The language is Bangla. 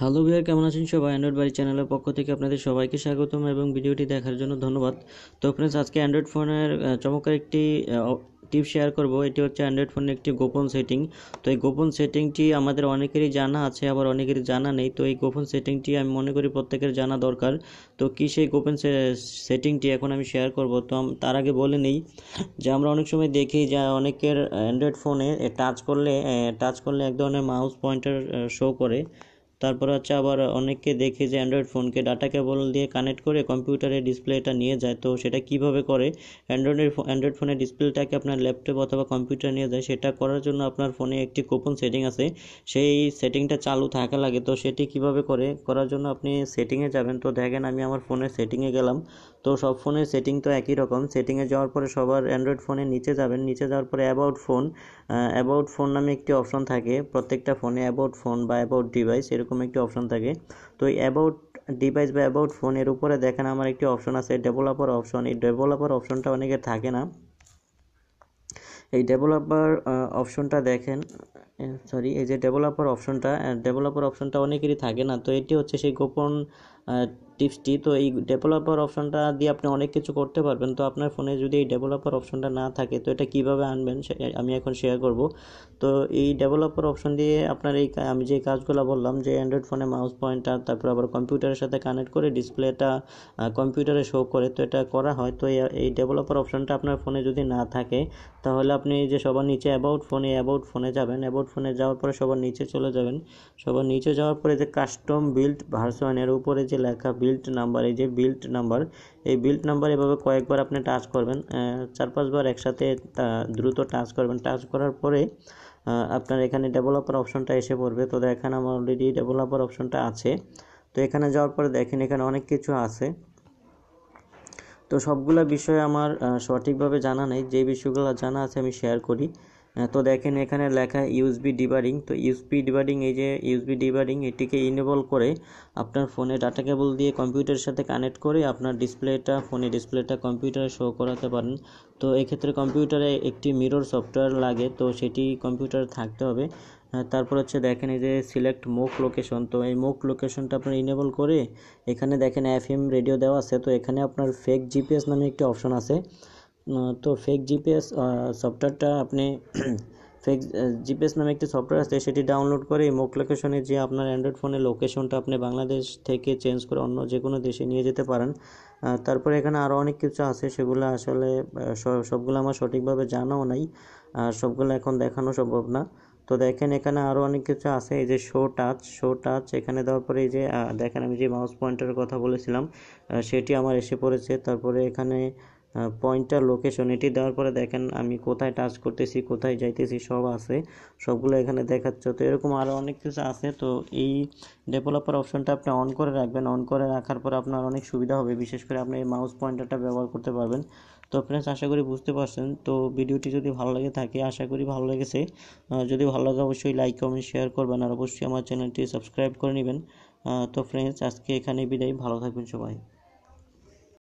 হ্যালো ভিউয়ার, কেমন আছেন সবাই? অ্যান্ড্রয়েড বাড়ি চ্যানেলের পক্ষ থেকে আপনাদের সবাইকে স্বাগতম এবং ভিডিওটি দেখার জন্য ধন্যবাদ। তো ফ্রেন্ডস, আজকে অ্যান্ড্রয়েড ফোনের চমৎকার একটি টিপ শেয়ার করব। এটি হচ্ছে অ্যান্ড্রয়েড ফোনের একটি গোপন সেটিং। তো এই গোপন সেটিংটি আমাদের অনেকেরই জানা আছে, আবার অনেকেরই জানা নেই। তো এই গোপন সেটিংটি আমি মনে করি প্রত্যেকের জানা দরকার। তো কি সেই গোপন সেটিংটি এখন আমি শেয়ার করব। তো তার আগে বলে নেই যে আমরা অনেক সময় দেখি যে অনেকের অ্যান্ড্রয়েড ফোনে টাচ করলে এক ধরনের মাউস পয়েন্টার শো করে। তারপর হচ্ছে আবার অনেককে দেখি যে অ্যান্ড্রয়েড ফোনকে ডাটা কেবল দিয়ে কানেক্ট করে কম্পিউটারের ডিসপ্লেটা নিয়ে যায়। তো সেটা কিভাবে করে? অ্যান্ড্রয়েড ফোনের ডিসপ্লেটাকে আপনার ল্যাপটপ অথবা কম্পিউটার নিয়ে যায়, সেটা করার জন্য আপনার ফোনে একটি গোপন সেটিং আছে, সেই সেটিংটা চালু থাকা লাগে। তো সেটি কিভাবে করার জন্য আপনি সেটিংয়ে যাবেন। তো দেখেন, আমি আমার ফোনের সেটিংয়ে গেলাম। তো সব ফোনের সেটিং তো একই রকম। সেটিংয়ে যাওয়ার পরে সবার অ্যান্ড্রয়েড ফোনের নিচে যাবেন। নিচে যাওয়ার পরে অ্যাবাউট ফোন নামে একটি অপশন থাকে প্রত্যেকটা ফোনে। অ্যাবাউট ফোন বা অ্যাবাউট ডিভাইস এরকম একটি অপশন থাকে। তো এই অ্যাবাউট ডিভাইস বা অ্যাবাউট ফোনের উপরে দেখেন আমার একটি অপশন আছে ডেভেলপার অপশন। এই ডেভেলপার অপশনটা অনেকের থাকে না। এই ডেভেলপার অপশনটা দেখেন, এই যে ডেভেলপার অপশনটা অনেকেরই থাকে না। তো এটি হচ্ছে সেই গোপন টিপসটি। তো এই ডেভেলপার অপশনটা দিয়ে আপনি অনেক কিছু করতে পারবেন। তো আপনার ফোনে যদি এই ডেভেলপার অপশনটা না থাকে, তো এটা কিভাবে আনবেন আমি এখন শেয়ার করব। তো এই ডেভেলপার অপশন দিয়ে আপনার আমি যে কাজগুলো বললাম, যে অ্যান্ড্রয়েড ফোনে মাউস পয়েন্টার, তারপর আবার কম্পিউটারের সাথে কানেক্ট করে ডিসপ্লেটা কম্পিউটারে শো করে, তো এটা করা হয়। তো এই ডেভেলপার অপশনটা আপনার ফোনে যদি না থাকে, তাহলে আপনি যে সবার নিচে অ্যাবাউট ফোনে যাবেন। অ্যাবাউট ফোনে যাওয়ার পরে সবার নিচে চলে যাবেন। সবার নিচে যাওয়ার পরে যে কাস্টম বিল্ড ভার্সন এর উপরে যে লেখা বিল্ড নাম্বার, এই যে বিল্ড নাম্বার, এই বিল্ড নাম্বার এভাবে কয়েকবার আপনি টাচ করবেন, 4-5 বার একসাথে দ্রুত টাচ করবেন। টাচ করার পরে আপনার এখানে ডেভেলপার অপশনটা এসে পড়বে। তো দেখেন আমার অলরেডি ডেভেলপার অপশনটা আছে। তো এখানে যাওয়ার পরে দেখেন এখানে অনেক কিছু আছে। তো সবগুলা বিষয় আমার সঠিকভাবে জানা নেই, যে বিষয়গুলো জানা আছে আমি শেয়ার করি। তো দেখেন এখানে লেখা ইউএসবি ডিবারিং। তো ইউএসবি ডিবারিং এটিকে ইনেবল করে আপনার ফোনে ডাটা কেবল দিয়ে কম্পিউটারের সাথে কানেক্ট করে আপনার ফোনে ডিসপ্লেটা কম্পিউটারে শো করাতে পারেন। তো এক্ষেত্রে কম্পিউটারে একটি মিরর সফটওয়্যার লাগে, তো সেটি কম্পিউটারে থাকতে হবে। তারপর হচ্ছে দেখেন এই যে সিলেক্ট মুভ লোকেশন। তো এই মুভ লোকেশনটা আপনার ইনেবল করে এখানে দেখেন এফএম রেডিও দেওয়া আছে। তো এখানে আপনার ফেক জিপিএস নামে একটি অপশন আছে। তো ফেক জিপিএস সফটওয়্যারটা আপনি ফেক জিপিএস নামে একটি সফটওয়্যার আছে, সেটি ডাউনলোড করে এই মুভ লোকেশনে যে আপনার অ্যান্ড্রয়েড ফোনের লোকেশনটা আপনি বাংলাদেশ থেকে চেঞ্জ করে অন্য যে কোনো দেশে নিয়ে যেতে পারেন। তারপরে এখানে আরও অনেক কিছু আছে, সেগুলো আসলে সবগুলো আমার সঠিকভাবে জানাও নাই, আর সবগুলো এখন দেখানো সম্ভব না। তো দেখেন এখানে আরও অনেক কিছু আছে। এই যে শো টাচ এখানে দেওয়ার পরে এই যে দেখেন আমি যে মাউস পয়েন্টারের কথা বলেছিলাম সেটি আমার এসে পড়েছে। তারপরে এখানে পয়েন্টার লোকেশন এটি দেওয়ার পরে দেখেন আমি কোথায় টাচ করতেছি, কোথায় যাইতেছি, সব আছে, সবগুলো এখানে দেখাচ্ছে। তো এরকম আরও অনেক কিছু আছে। তো এই ডেভেলপার অপশনটা আপনি অন করে রাখবেন। অন করে রাখার পর আপনার অনেক সুবিধা হবে, বিশেষ করে আপনি এই মাউস পয়েন্টারটা ব্যবহার করতে পারবেন। তো ফ্রেন্ডস, আশা করি বুঝতে পারছেন। তো ভিডিওটি যদি ভালো লাগে থাকে, আশা করি ভালো লেগেছে। যদি ভালো লাগে অবশ্যই লাইক কমেন্ট শেয়ার করবেন, আর অবশ্যই আমার চ্যানেলটি সাবস্ক্রাইব করে নেবেন। তো ফ্রেন্ডস, আজকে এখানে বিদায়। ভালো থাকবেন সবাই।